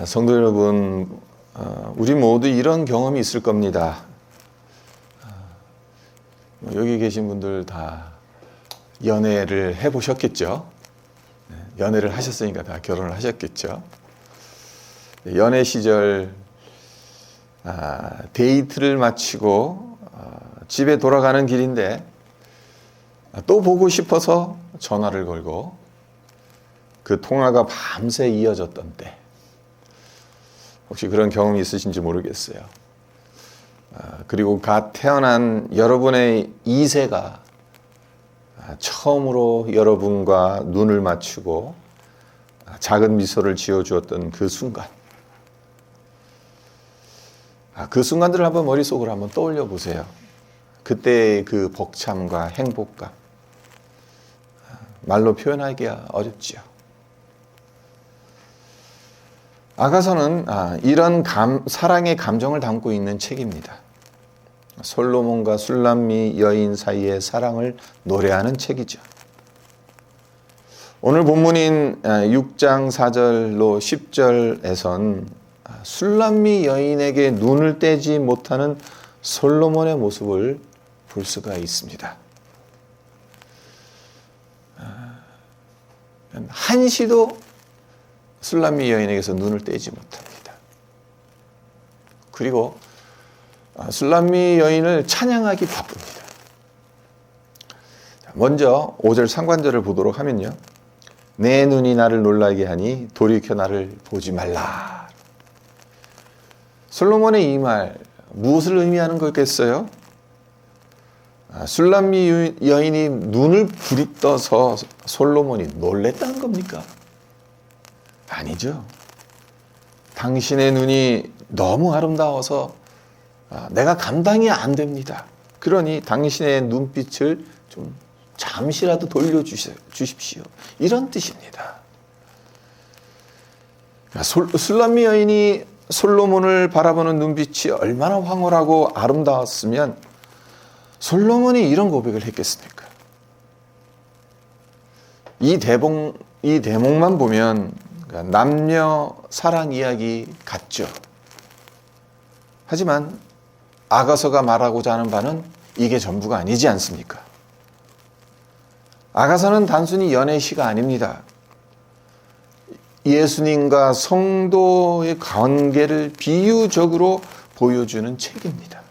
성도 여러분, 우리 모두 이런 경험이 있을 겁니다. 여기 계신 분들 다 연애를 해보셨겠죠? 연애를 하셨으니까 다 결혼을 하셨겠죠? 연애 시절 데이트를 마치고 집에 돌아가는 길인데 또 보고 싶어서 전화를 걸고 그 통화가 밤새 이어졌던 때, 혹시 그런 경험이 있으신지 모르겠어요. 그리고 갓 태어난 여러분의 2세가 처음으로 여러분과 눈을 맞추고 작은 미소를 지어주었던 그 순간, 그 순간들을 한번 머릿속으로 한번 떠올려 보세요. 그때의 그 벅참과 행복감, 말로 표현하기가 어렵지요. 아가서는 이런 사랑의 감정을 담고 있는 책입니다. 솔로몬과 술람미 여인 사이의 사랑을 노래하는 책이죠. 오늘 본문인 6장 4절로 10절에선 술람미 여인에게 눈을 떼지 못하는 솔로몬의 모습을 볼 수가 있습니다. 한시도 술람미 여인에게서 눈을 떼지 못합니다. 그리고 술람미 여인을 찬양하기 바쁩니다. 먼저 5절 상관절을 보도록 하면요, 내 눈이 나를 놀라게 하니 돌이켜 나를 보지 말라. 솔로몬의 이 말 무엇을 의미하는 거겠어요? 술람미 여인이 눈을 부릅떠서 솔로몬이 놀랬다는 겁니까? 아니죠. 당신의 눈이 너무 아름다워서 내가 감당이 안 됩니다. 그러니 당신의 눈빛을 좀 잠시라도 돌려주십시오. 이런 뜻입니다. 술람미 여인이 솔로몬을 바라보는 눈빛이 얼마나 황홀하고 아름다웠으면 솔로몬이 이런 고백을 했겠습니까? 이 대목만 보면 남녀 사랑 이야기 같죠. 하지만 아가서가 말하고자 하는 바는 이게 전부가 아니지 않습니까? 아가서는 단순히 연애 시가 아닙니다. 예수님과 성도의 관계를 비유적으로 보여주는 책입니다.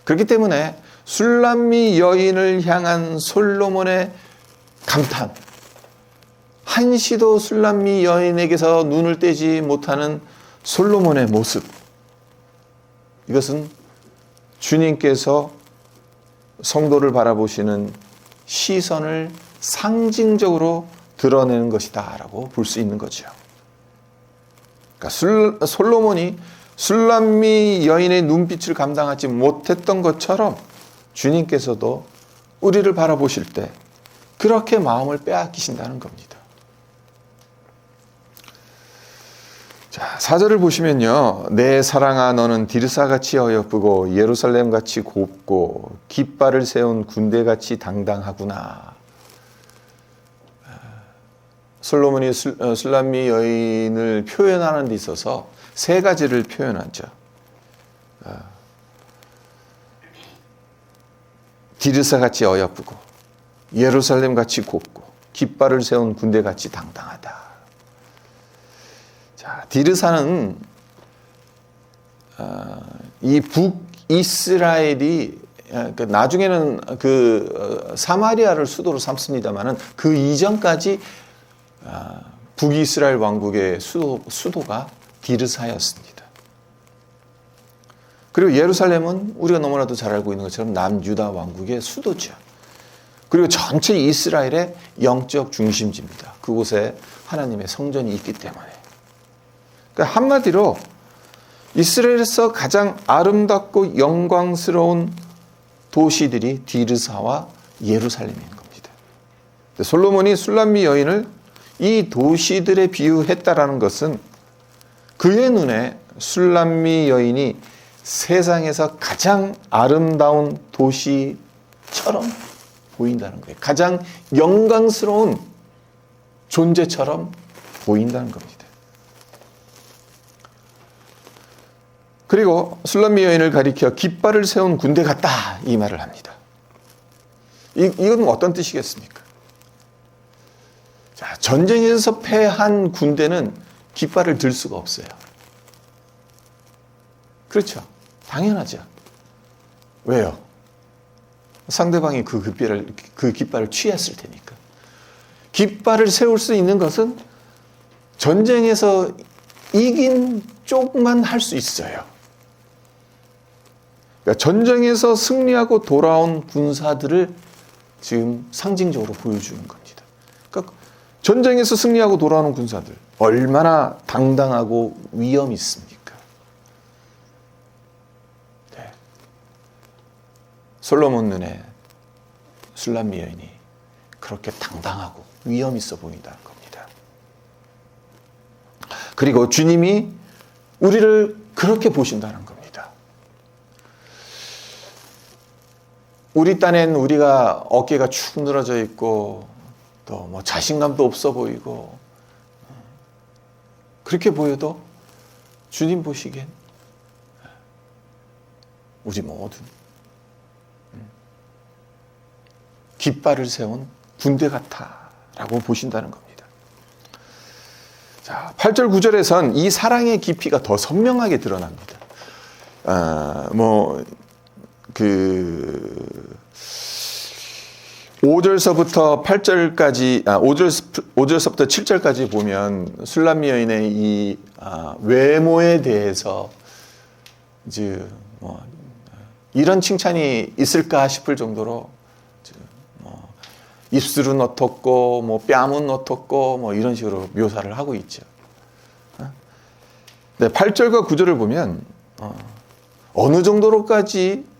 그렇기 때문에 술람미 여인을 향한 솔로몬의 감탄, 한시도 술람미 여인에게서 눈을 떼지 못하는 솔로몬의 모습, 이것은 주님께서 성도를 바라보시는 시선을 상징적으로 드러내는 것이다 라고 볼 수 있는 거죠. 그러니까 솔로몬이 술람미 여인의 눈빛을 감당하지 못했던 것처럼 주님께서도 우리를 바라보실 때 그렇게 마음을 빼앗기신다는 겁니다. 자, 4절을 보시면요, 내 사랑아 너는 디르사같이 어여쁘고 예루살렘같이 곱고 깃발을 세운 군대같이 당당하구나. 솔로몬이 술람미 여인을 표현하는 데 있어서 세 가지를 표현하죠. 디르사같이 어여쁘고 예루살렘같이 곱고 깃발을 세운 군대같이 당당하다. 자, 디르사는 이 북이스라엘이 나중에는 사마리아를 수도로 삼습니다만은 그 이전까지 북이스라엘 왕국의 수도가 디르사였습니다. 그리고 예루살렘은 우리가 너무나도 잘 알고 있는 것처럼 남유다 왕국의 수도죠. 그리고 전체 이스라엘의 영적 중심지입니다. 그곳에 하나님의 성전이 있기 때문에. 그러니까 한마디로 이스라엘에서 가장 아름답고 영광스러운 도시들이 디르사와 예루살렘인 겁니다. 솔로몬이 술람미 여인을 이 도시들에 비유했다라는 것은 그의 눈에 술람미 여인이 세상에서 가장 아름다운 도시처럼 보인다는 거예요. 가장 영광스러운 존재처럼 보인다는 겁니다. 그리고 술람미 여인을 가리켜 깃발을 세운 군대 같다 이 말을 합니다. 이건 어떤 뜻이겠습니까? 자, 전쟁에서 패한 군대는 깃발을 들 수가 없어요. 그렇죠. 당연하죠. 왜요? 상대방이 그 깃발을 취했을 테니까. 깃발을 세울 수 있는 것은 전쟁에서 이긴 쪽만 할 수 있어요. 그러니까 전쟁에서 승리하고 돌아온 군사들을 지금 상징적으로 보여주는 겁니다. 그러니까 전쟁에서 승리하고 돌아오는 군사들 얼마나 당당하고 위엄 있습니까? 네. 솔로몬 눈에 술람미 여인이 그렇게 당당하고 위엄 있어 보인다는 겁니다. 그리고 주님이 우리를 그렇게 보신다는 겁니다. 우리 딴엔 우리가 어깨가 축 늘어져 있고 또 뭐 자신감도 없어 보이고 그렇게 보여도 주님 보시기엔 우리 모두 깃발을 세운 군대 같아라고 보신다는 겁니다. 자, 8절 9절에선 이 사랑의 깊이가 더 선명하게 드러납니다. 5절서부터 8절까지, 5절서부터 7절까지 보면 술람미 여인의 이 외모에 대해서 이제 이런 칭찬이 있을까 싶을 정도로 입술은 어떻고 뺨은 어떻고 이런 식으로 묘사를 하고 있죠. 네, 8절과 9절을 보면 어느 정도로까지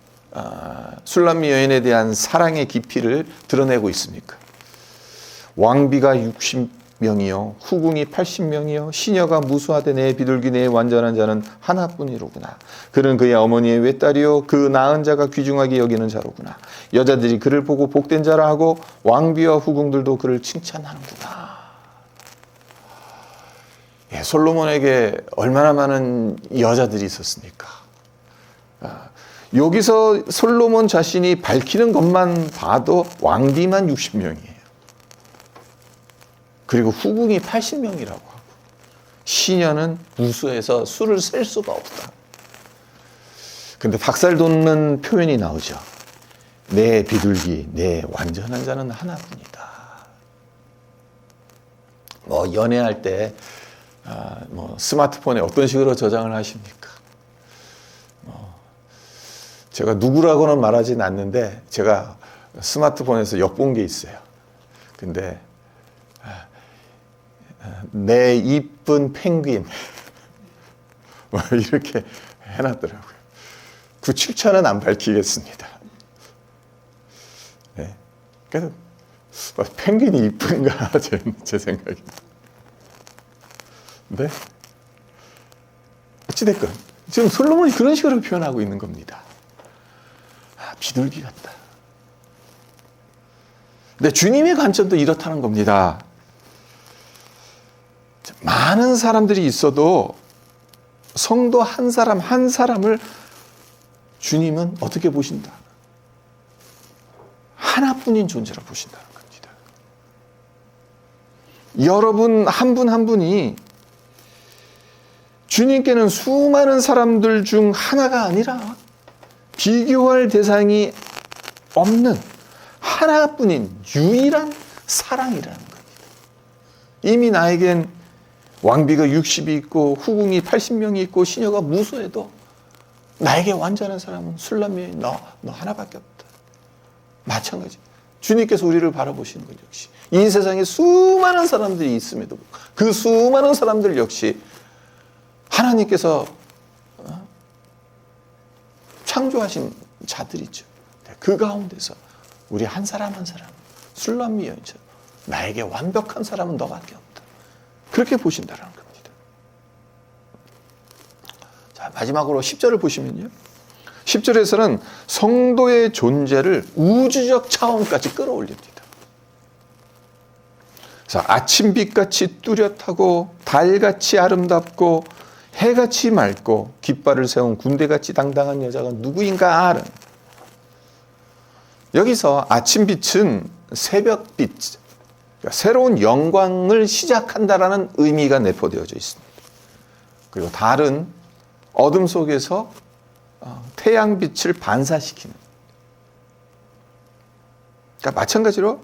술람미 여인에 대한 사랑의 깊이를 드러내고 있습니까? 왕비가 60명이요 후궁이 80명이요 시녀가 무수하되 내 비둘기 내에 완전한 자는 하나뿐이로구나. 그는 그의 어머니의 외딸이요 그 낳은 자가 귀중하게 여기는 자로구나. 여자들이 그를 보고 복된 자라 하고 왕비와 후궁들도 그를 칭찬하는구나. 예, 솔로몬에게 얼마나 많은 여자들이 있었습니까? 여기서 솔로몬 자신이 밝히는 것만 봐도 왕비만 60명이에요. 그리고 후궁이 80명이라고 하고 시녀는 무수해서 수를 셀 수가 없다. 근데 닭살 돋는 표현이 나오죠. 내 비둘기, 내 완전한 자는 하나뿐이다. 연애할 때 스마트폰에 어떤 식으로 저장을 하십니까? 제가 누구라고는 말하진 않는데 제가 스마트폰에서 엿본 게 있어요. 근데 내 이쁜 펭귄 이렇게 해놨더라고요. 그 출처는 안 밝히겠습니다. 네. 그래서 펭귄이 이쁜가 제 생각입니다. 네. 어찌됐건 지금 솔로몬이 그런 식으로 표현하고 있는 겁니다. 비둘기 같다. 근데 주님의 관점도 이렇다는 겁니다. 많은 사람들이 있어도 성도 한 사람 한 사람을 주님은 어떻게 보신다? 하나뿐인 존재로 보신다는 겁니다. 여러분 한 분 한 분이 주님께는 수많은 사람들 중 하나가 아니라 비교할 대상이 없는 하나뿐인 유일한 사랑이라는 겁니다. 이미 나에겐 왕비가 60이 있고 후궁이 80명이 있고 시녀가 무수해도 나에게 완전한 사람은 술람미 너 하나밖에 없다. 마찬가지. 주님께서 우리를 바라보시는 것 역시 이 세상에 수많은 사람들이 있음에도 그 수많은 사람들 역시 하나님께서 창조하신 자들이죠. 그 가운데서 우리 한 사람 한 사람 술람미 여인처럼 나에게 완벽한 사람은 너밖에 없다. 그렇게 보신다는 겁니다. 자, 마지막으로 10절을 보시면요. 10절에서는 성도의 존재를 우주적 차원까지 끌어올립니다. 자, 아침빛같이 뚜렷하고 달같이 아름답고 해같이 맑고 깃발을 세운 군대같이 당당한 여자가 누구인가 하는, 여기서 아침빛은 새벽빛, 그러니까 새로운 영광을 시작한다라는 의미가 내포되어져 있습니다. 그리고 달은 어둠 속에서 태양빛을 반사시키는, 그러니까 마찬가지로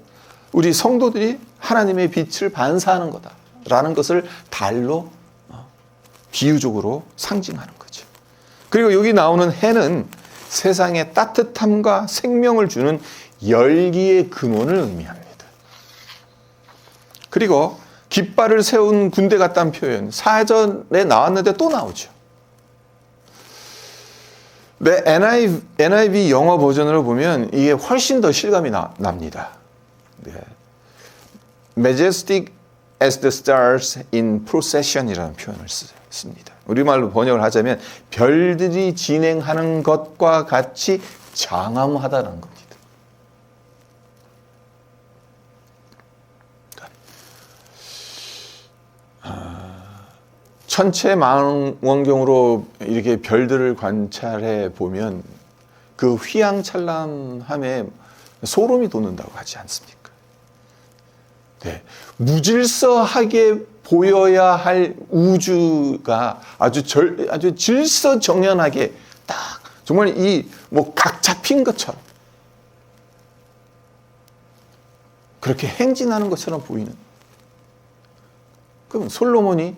우리 성도들이 하나님의 빛을 반사하는 거다라는 것을 달로 비유적으로 상징하는 거죠. 그리고 여기 나오는 해는 세상에 따뜻함과 생명을 주는 열기의 근원을 의미합니다. 그리고 깃발을 세운 군대 같다는 표현, 사전에 나왔는데 또 나오죠. 네, NIV 영어 버전으로 보면 이게 훨씬 더 실감이 납니다. 네. Majestic as the stars in procession이라는 표현을 씁니다. 우리말로 번역을 하자면 별들이 진행하는 것과 같이 장엄하다는 겁니다. 천체 망원경으로 이렇게 별들을 관찰해 보면 그 휘황찬란함에 소름이 돋는다고 하지 않습니까? 네. 무질서하게 보여야 할 우주가 아주 질서정연하게 딱 정말 각 잡힌 것처럼 그렇게 행진하는 것처럼 보이는. 그럼 솔로몬이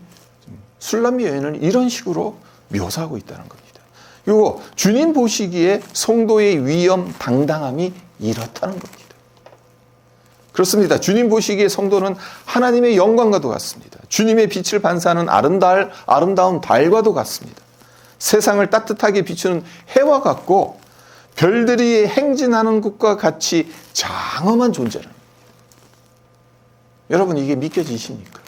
술람미 여인을 이런 식으로 묘사하고 있다는 겁니다. 그리고 주님 보시기에 성도의 위엄, 당당함이 이렇다는 겁니다. 그렇습니다. 주님 보시기에 성도는 하나님의 영광과도 같습니다. 주님의 빛을 반사하는 아름다운 달과도 같습니다. 세상을 따뜻하게 비추는 해와 같고 별들이 행진하는 것과 같이 장엄한 존재랍니다. 여러분, 이게 믿겨지십니까?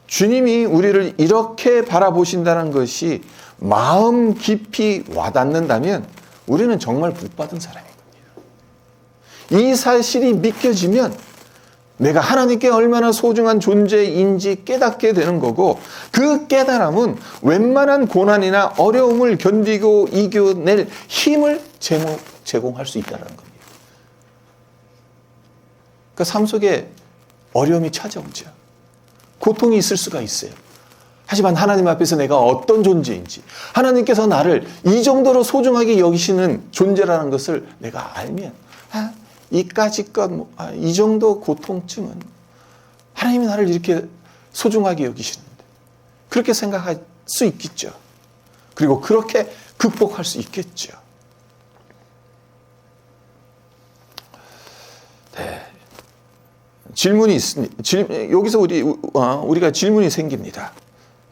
주님이 우리를 이렇게 바라보신다는 것이 마음 깊이 와닿는다면 우리는 정말 복받은 사람인 겁니다. 이 사실이 믿겨지면 내가 하나님께 얼마나 소중한 존재인지 깨닫게 되는 거고, 그 깨달음은 웬만한 고난이나 어려움을 견디고 이겨낼 힘을 제공할 수 있다는 겁니다. 그러니까 삶 속에 어려움이 찾아오죠. 고통이 있을 수가 있어요. 하지만 하나님 앞에서 내가 어떤 존재인지, 하나님께서 나를 이 정도로 소중하게 여기시는 존재라는 것을 내가 알면, 이까짓 것, 이 정도 고통쯤은 하나님이 나를 이렇게 소중하게 여기시는데, 그렇게 생각할 수 있겠죠. 그리고 그렇게 극복할 수 있겠죠. 네. 질문이 있습니다. 여기서 우리가 질문이 생깁니다.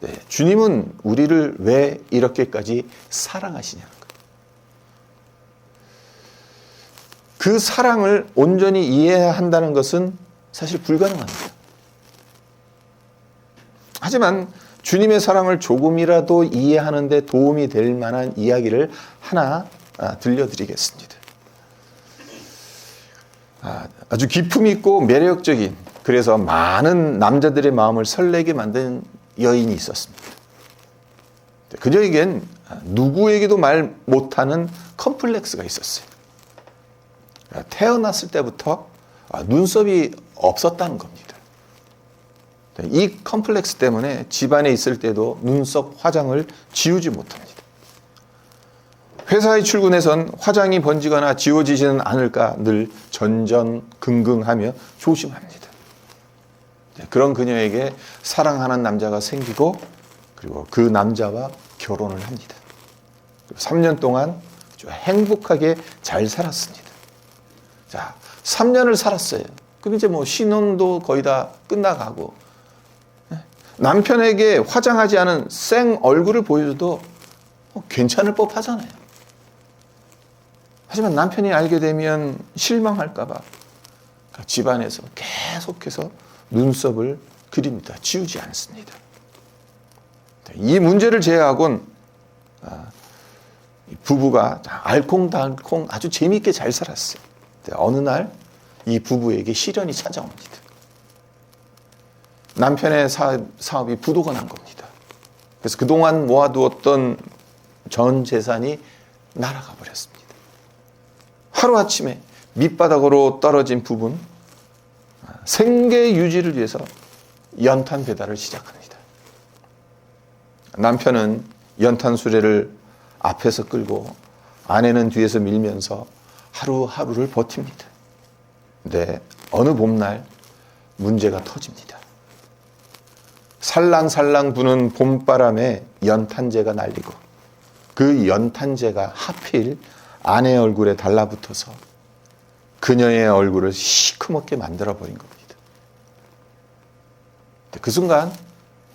네, 주님은 우리를 왜 이렇게까지 사랑하시냐는 거예요. 그 사랑을 온전히 이해한다는 것은 사실 불가능합니다. 하지만 주님의 사랑을 조금이라도 이해하는 데 도움이 될 만한 이야기를 하나 들려드리겠습니다. 아주 기품 있고 매력적인, 그래서 많은 남자들의 마음을 설레게 만든 여인이 있었습니다. 그녀에겐 누구에게도 말 못하는 컴플렉스가 있었어요. 태어났을 때부터 눈썹이 없었다는 겁니다. 이 컴플렉스 때문에 집안에 있을 때도 눈썹 화장을 지우지 못합니다. 회사에 출근해선 화장이 번지거나 지워지지는 않을까 늘 전전긍긍하며 조심합니다. 그런 그녀에게 사랑하는 남자가 생기고, 그리고 그 남자와 결혼을 합니다. 3년 동안 아주 행복하게 잘 살았습니다. 자, 3년을 살았어요. 그럼 이제 신혼도 거의 다 끝나가고, 남편에게 화장하지 않은 생 얼굴을 보여줘도 괜찮을 법 하잖아요. 하지만 남편이 알게 되면 실망할까봐 집안에서 계속해서 눈썹을 그립니다. 지우지 않습니다. 이 문제를 제외하곤 부부가 알콩달콩 아주 재미있게 잘 살았어요. 어느 날 이 부부에게 시련이 찾아옵니다. 남편의 사업이 부도가 난 겁니다. 그래서 그동안 모아두었던 전 재산이 날아가 버렸습니다. 하루아침에 밑바닥으로 떨어진 부부는 생계 유지를 위해서 연탄 배달을 시작합니다. 남편은 연탄 수레를 앞에서 끌고 아내는 뒤에서 밀면서 하루하루를 버팁니다. 근데 어느 봄날 문제가 터집니다. 살랑살랑 부는 봄바람에 연탄재가 날리고 그 연탄재가 하필 아내의 얼굴에 달라붙어서 그녀의 얼굴을 시커멓게 만들어버린 겁니다. 그 순간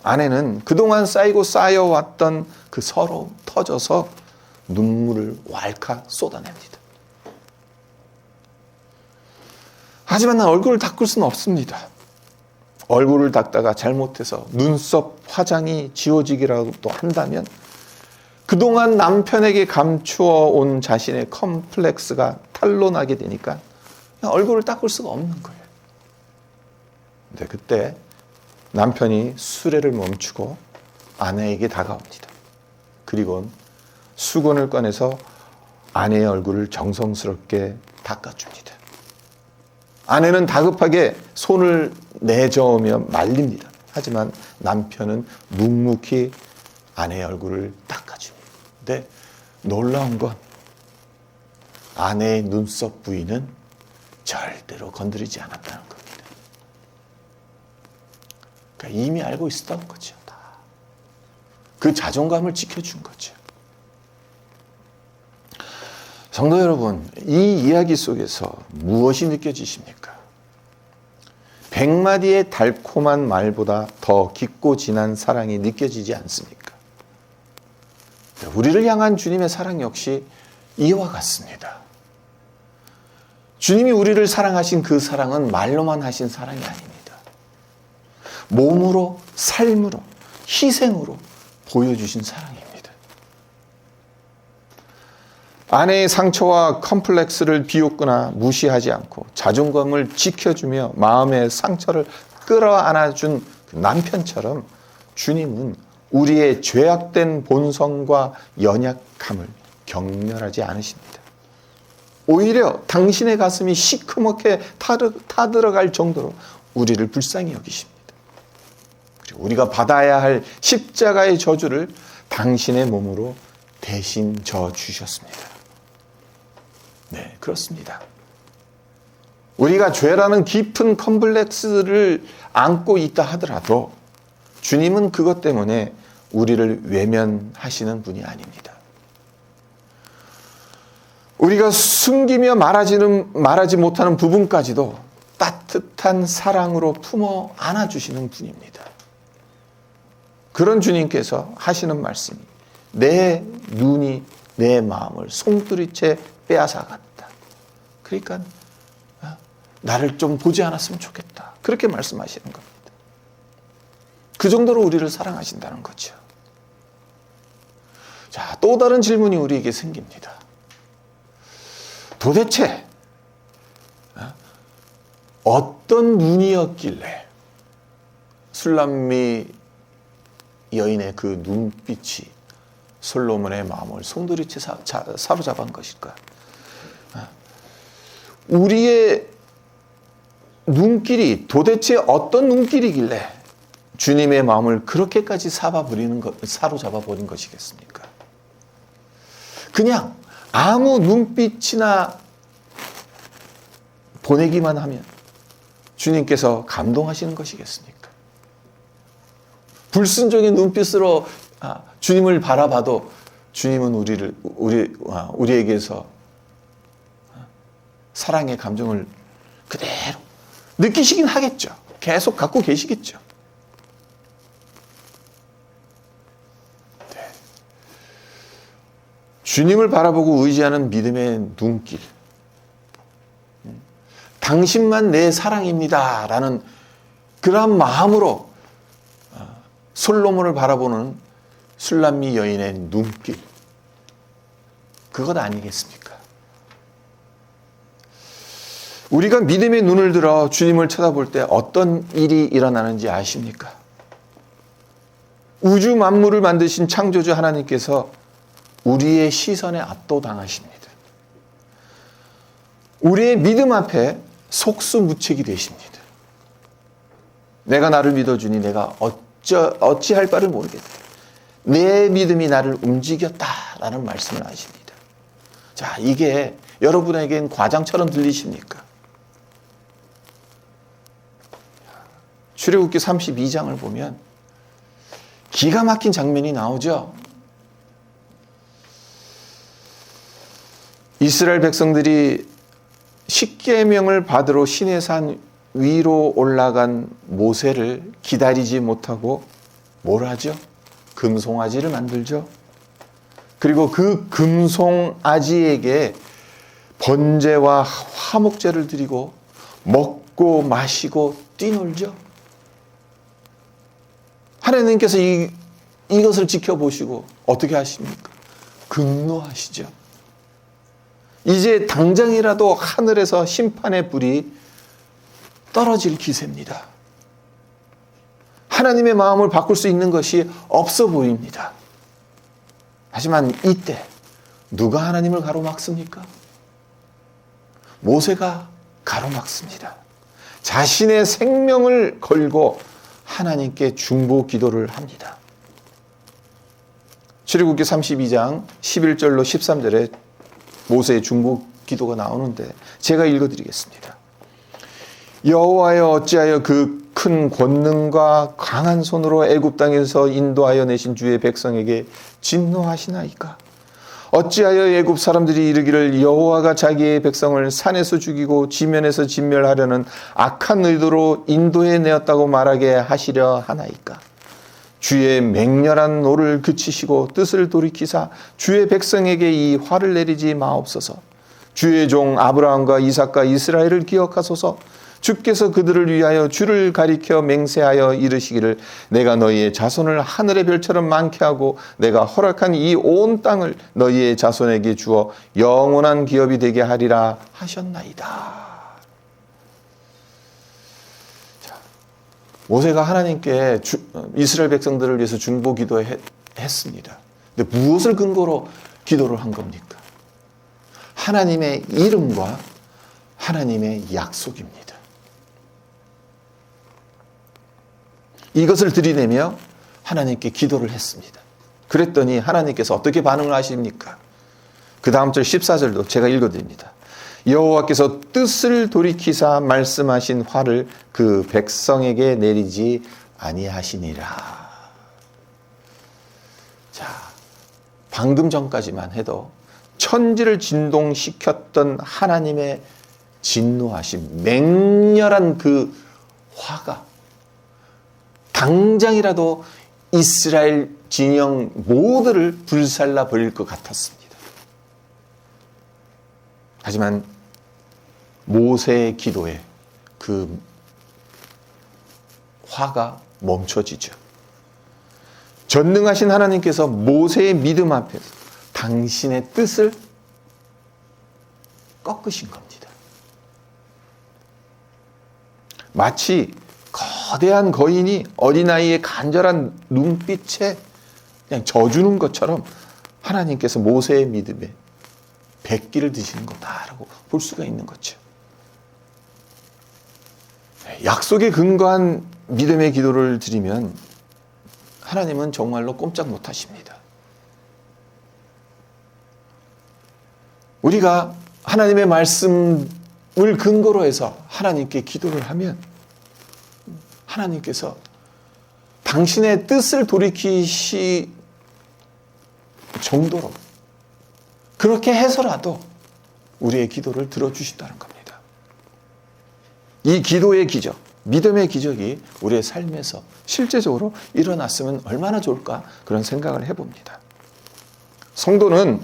아내는 그동안 쌓여왔던 그 서러움 터져서 눈물을 왈칵 쏟아냅니다. 하지만 난 얼굴을 닦을 수는 없습니다. 얼굴을 닦다가 잘못해서 눈썹 화장이 지워지기라도 한다면 그동안 남편에게 감추어 온 자신의 컴플렉스가 탄로나게 되니까 얼굴을 닦을 수가 없는 거예요. 근데 그때 남편이 수레를 멈추고 아내에게 다가옵니다. 그리고 수건을 꺼내서 아내의 얼굴을 정성스럽게 닦아줍니다. 아내는 다급하게 손을 내저으며 말립니다. 하지만 남편은 묵묵히 아내의 얼굴을 닦아줍니다. 근데 놀라운 건 아내의 눈썹 부위는 절대로 건드리지 않았다는 겁니다. 그러니까 이미 알고 있었던 거죠. 그 자존감을 지켜준 거죠. 성도 여러분, 이 이야기 속에서 무엇이 느껴지십니까? 100마디의 달콤한 말보다 더 깊고 진한 사랑이 느껴지지 않습니까? 우리를 향한 주님의 사랑 역시 이와 같습니다. 주님이 우리를 사랑하신 그 사랑은 말로만 하신 사랑이 아닙니다. 몸으로, 삶으로, 희생으로 보여주신 사랑입니다. 아내의 상처와 컴플렉스를 비웃거나 무시하지 않고 자존감을 지켜주며 마음의 상처를 끌어안아준 그 남편처럼 주님은 우리의 죄악된 본성과 연약함을 경멸하지 않으십니다. 오히려 당신의 가슴이 시커멓게 타들어갈 정도로 우리를 불쌍히 여기십니다. 그리고 우리가 받아야 할 십자가의 저주를 당신의 몸으로 대신 져주셨습니다. 네, 그렇습니다. 우리가 죄라는 깊은 컴플렉스를 안고 있다 하더라도 주님은 그것 때문에 우리를 외면하시는 분이 아닙니다. 우리가 숨기며 말하지 못하는 부분까지도 따뜻한 사랑으로 품어 안아주시는 분입니다. 그런 주님께서 하시는 말씀이 내 눈이 내 마음을 송두리째 빼앗아갔다. 그러니까 나를 좀 보지 않았으면 좋겠다. 그렇게 말씀하시는 겁니다. 그 정도로 우리를 사랑하신다는 거죠. 자, 또 다른 질문이 우리에게 생깁니다. 도대체 어떤 눈이었길래 술람미 여인의 그 눈빛이 솔로몬의 마음을 송두리째 사로잡은 것일까? 우리의 눈길이 도대체 어떤 눈길이길래 주님의 마음을 그렇게까지 사로잡아 버린 것이겠습니까? 그냥 아무 눈빛이나 보내기만 하면 주님께서 감동하시는 것이겠습니까? 불순종의 눈빛으로 주님을 바라봐도 주님은 우리에게서 사랑의 감정을 그대로 느끼시긴 하겠죠. 계속 갖고 계시겠죠. 네. 주님을 바라보고 의지하는 믿음의 눈길. 당신만 내 사랑입니다. 라는 그러한 마음으로 솔로몬을 바라보는 술람미 여인의 눈길. 그것 아니겠습니까? 우리가 믿음의 눈을 들어 주님을 쳐다볼 때 어떤 일이 일어나는지 아십니까? 우주 만물을 만드신 창조주 하나님께서 우리의 시선에 압도당하십니다. 우리의 믿음 앞에 속수무책이 되십니다. 내가 나를 믿어주니 내가 어찌할 바를 모르겠다. 내 믿음이 나를 움직였다라는 말씀을 하십니다. 자, 이게 여러분에겐 과장처럼 들리십니까? 출애굽기 32장을 보면 기가 막힌 장면이 나오죠. 이스라엘 백성들이 십계명을 받으러 시내산 위로 올라간 모세를 기다리지 못하고 뭘 하죠? 금송아지를 만들죠. 그리고 그 금송아지에게 번제와 화목제를 드리고 먹고 마시고 뛰놀죠. 하나님께서 이것을 지켜보시고 어떻게 하십니까? 극노하시죠. 이제 당장이라도 하늘에서 심판의 불이 떨어질 기세입니다. 하나님의 마음을 바꿀 수 있는 것이 없어 보입니다. 하지만 이때 누가 하나님을 가로막습니까? 모세가 가로막습니다. 자신의 생명을 걸고 하나님께 중보 기도를 합니다. 출애굽기 32장 11절로 13절에 모세의 중보 기도가 나오는데 제가 읽어드리겠습니다. 여호와여, 어찌하여 그 큰 권능과 강한 손으로 애굽 땅에서 인도하여 내신 주의 백성에게 진노하시나이까? 어찌하여 애굽 사람들이 이르기를 여호와가 자기의 백성을 산에서 죽이고 지면에서 진멸하려는 악한 의도로 인도해 내었다고 말하게 하시려 하나이까? 주의 맹렬한 노를 그치시고 뜻을 돌이키사 주의 백성에게 이 화를 내리지 마옵소서. 주의 종 아브라함과 이삭과 이스라엘을 기억하소서. 주께서 그들을 위하여 주를 가리켜 맹세하여 이르시기를 내가 너희의 자손을 하늘의 별처럼 많게 하고 내가 허락한 이 온 땅을 너희의 자손에게 주어 영원한 기업이 되게 하리라 하셨나이다. 모세가 하나님께 이스라엘 백성들을 위해서 중보 기도했습니다. 근데 무엇을 근거로 기도를 한 겁니까? 하나님의 이름과 하나님의 약속입니다. 이것을 들이대며 하나님께 기도를 했습니다. 그랬더니 하나님께서 어떻게 반응을 하십니까? 그 다음 절 14절도 제가 읽어드립니다. 여호와께서 뜻을 돌이키사 말씀하신 화를 그 백성에게 내리지 아니하시니라. 자, 방금 전까지만 해도 천지를 진동시켰던 하나님의 진노하심, 맹렬한 그 화가 당장이라도 이스라엘 진영 모두를 불살라 버릴 것 같았습니다. 하지만 모세의 기도에 그 화가 멈춰지죠. 전능하신 하나님께서 모세의 믿음 앞에서 당신의 뜻을 꺾으신 겁니다. 마치 거대한 거인이 어린아이의 간절한 눈빛에 그냥 져주는 것처럼 하나님께서 모세의 믿음에 백기를 드시는 거다라고 볼 수가 있는 거죠. 약속에 근거한 믿음의 기도를 드리면 하나님은 정말로 꼼짝 못 하십니다. 우리가 하나님의 말씀을 근거로 해서 하나님께 기도를 하면 하나님께서 당신의 뜻을 돌이키시 정도로 그렇게 해서라도 우리의 기도를 들어주신다는 겁니다. 이 기도의 기적, 믿음의 기적이 우리의 삶에서 실제적으로 일어났으면 얼마나 좋을까 그런 생각을 해봅니다. 성도는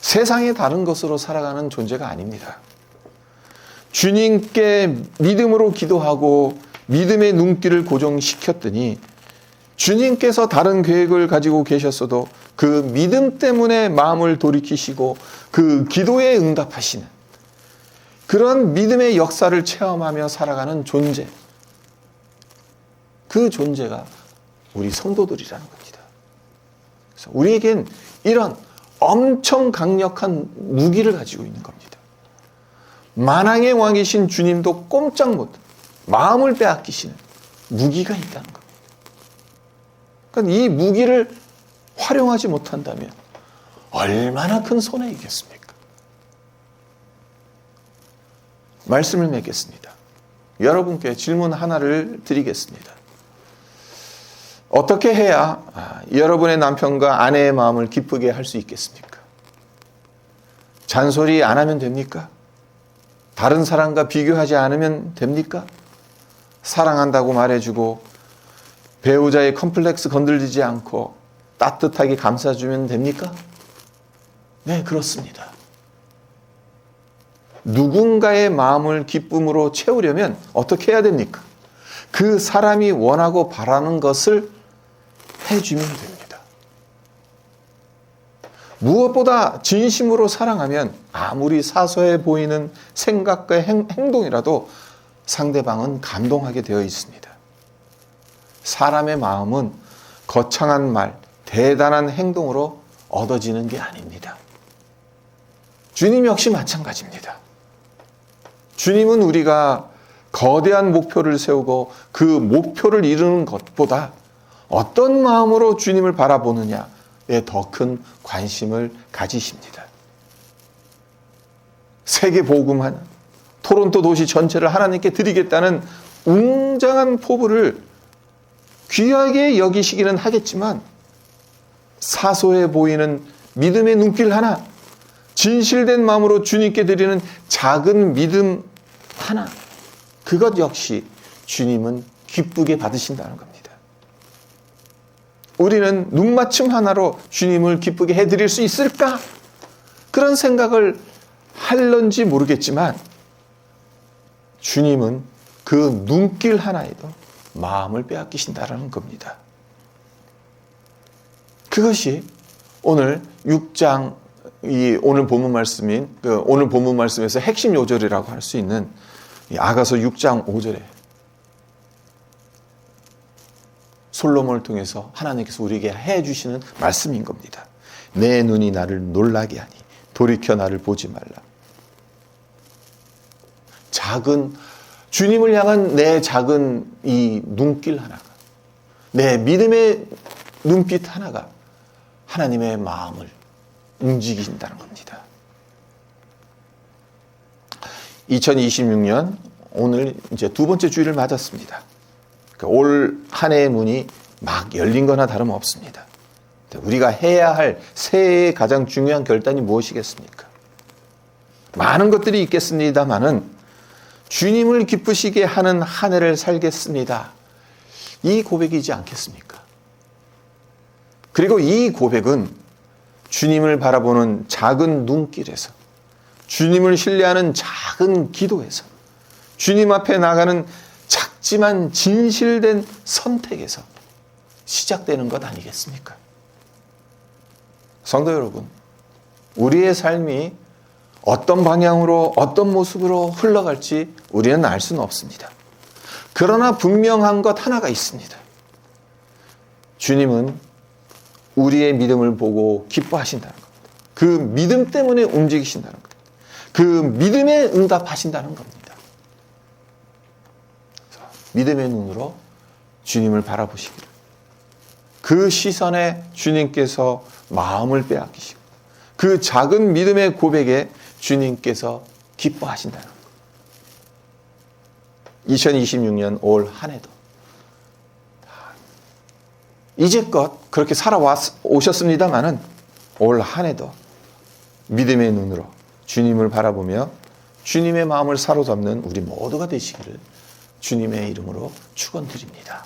세상의 다른 것으로 살아가는 존재가 아닙니다. 주님께 믿음으로 기도하고 믿음의 눈길을 고정시켰더니 주님께서 다른 계획을 가지고 계셨어도 그 믿음 때문에 마음을 돌이키시고 그 기도에 응답하시는 그런 믿음의 역사를 체험하며 살아가는 존재, 그 존재가 우리 성도들이라는 겁니다. 그래서 우리에겐 이런 엄청 강력한 무기를 가지고 있는 겁니다. 만왕의 왕이신 주님도 꼼짝 못, 마음을 빼앗기시는 무기가 있다는 겁니다. 그러니까 이 무기를 활용하지 못한다면 얼마나 큰 손해이겠습니까? 말씀을 맺겠습니다. 여러분께 질문 하나를 드리겠습니다. 어떻게 해야 여러분의 남편과 아내의 마음을 기쁘게 할 수 있겠습니까? 잔소리 안 하면 됩니까? 다른 사람과 비교하지 않으면 됩니까? 사랑한다고 말해주고 배우자의 컴플렉스 건들리지 않고 따뜻하게 감싸주면 됩니까? 네, 그렇습니다. 누군가의 마음을 기쁨으로 채우려면 어떻게 해야 됩니까? 그 사람이 원하고 바라는 것을 해주면 됩니다. 무엇보다 진심으로 사랑하면 아무리 사소해 보이는 생각과 행동이라도 상대방은 감동하게 되어 있습니다. 사람의 마음은 거창한 말, 대단한 행동으로 얻어지는 게 아닙니다. 주님 역시 마찬가지입니다. 주님은 우리가 거대한 목표를 세우고 그 목표를 이루는 것보다 어떤 마음으로 주님을 바라보느냐에 더 큰 관심을 가지십니다. 세계 복음하는 토론토 도시 전체를 하나님께 드리겠다는 웅장한 포부를 귀하게 여기시기는 하겠지만 사소해 보이는 믿음의 눈길 하나, 진실된 마음으로 주님께 드리는 작은 믿음 하나, 그것 역시 주님은 기쁘게 받으신다는 겁니다. 우리는 눈맞춤 하나로 주님을 기쁘게 해드릴 수 있을까? 그런 생각을 할런지 모르겠지만 주님은 그 눈길 하나에도 마음을 빼앗기신다는 겁니다. 그것이 오늘 6장, 오늘 본문 말씀인, 오늘 본문 말씀에서 핵심 요절이라고 할 수 있는 아가서 6장 5절에 솔로몬을 통해서 하나님께서 우리에게 해주시는 말씀인 겁니다. 내 눈이 나를 놀라게 하니 돌이켜 나를 보지 말라. 주님을 향한 내 작은 이 눈길 하나가, 내 믿음의 눈빛 하나가 하나님의 마음을 움직인다는 겁니다. 2026년 오늘 이제 두 번째 주일을 맞았습니다. 올 한 해의 문이 막 열린 거나 다름없습니다. 우리가 해야 할 새해의 가장 중요한 결단이 무엇이겠습니까? 많은 것들이 있겠습니다만은 주님을 기쁘시게 하는 한 해를 살겠습니다. 이 고백이지 않겠습니까? 그리고 이 고백은 주님을 바라보는 작은 눈길에서, 주님을 신뢰하는 작은 기도에서, 주님 앞에 나가는 작지만 진실된 선택에서 시작되는 것 아니겠습니까? 성도 여러분, 우리의 삶이 어떤 방향으로, 어떤 모습으로 흘러갈지 우리는 알 수는 없습니다. 그러나 분명한 것 하나가 있습니다. 주님은 우리의 믿음을 보고 기뻐하신다는 겁니다. 그 믿음 때문에 움직이신다는 겁니다. 그 믿음에 응답하신다는 겁니다. 믿음의 눈으로 주님을 바라보시기를, 그 시선에 주님께서 마음을 빼앗기시고 그 작은 믿음의 고백에 주님께서 기뻐하신다는 것. 2026년 올 한 해도 이제껏 그렇게 살아오셨습니다마는 올 한 해도 믿음의 눈으로 주님을 바라보며 주님의 마음을 사로잡는 우리 모두가 되시기를 주님의 이름으로 축원드립니다.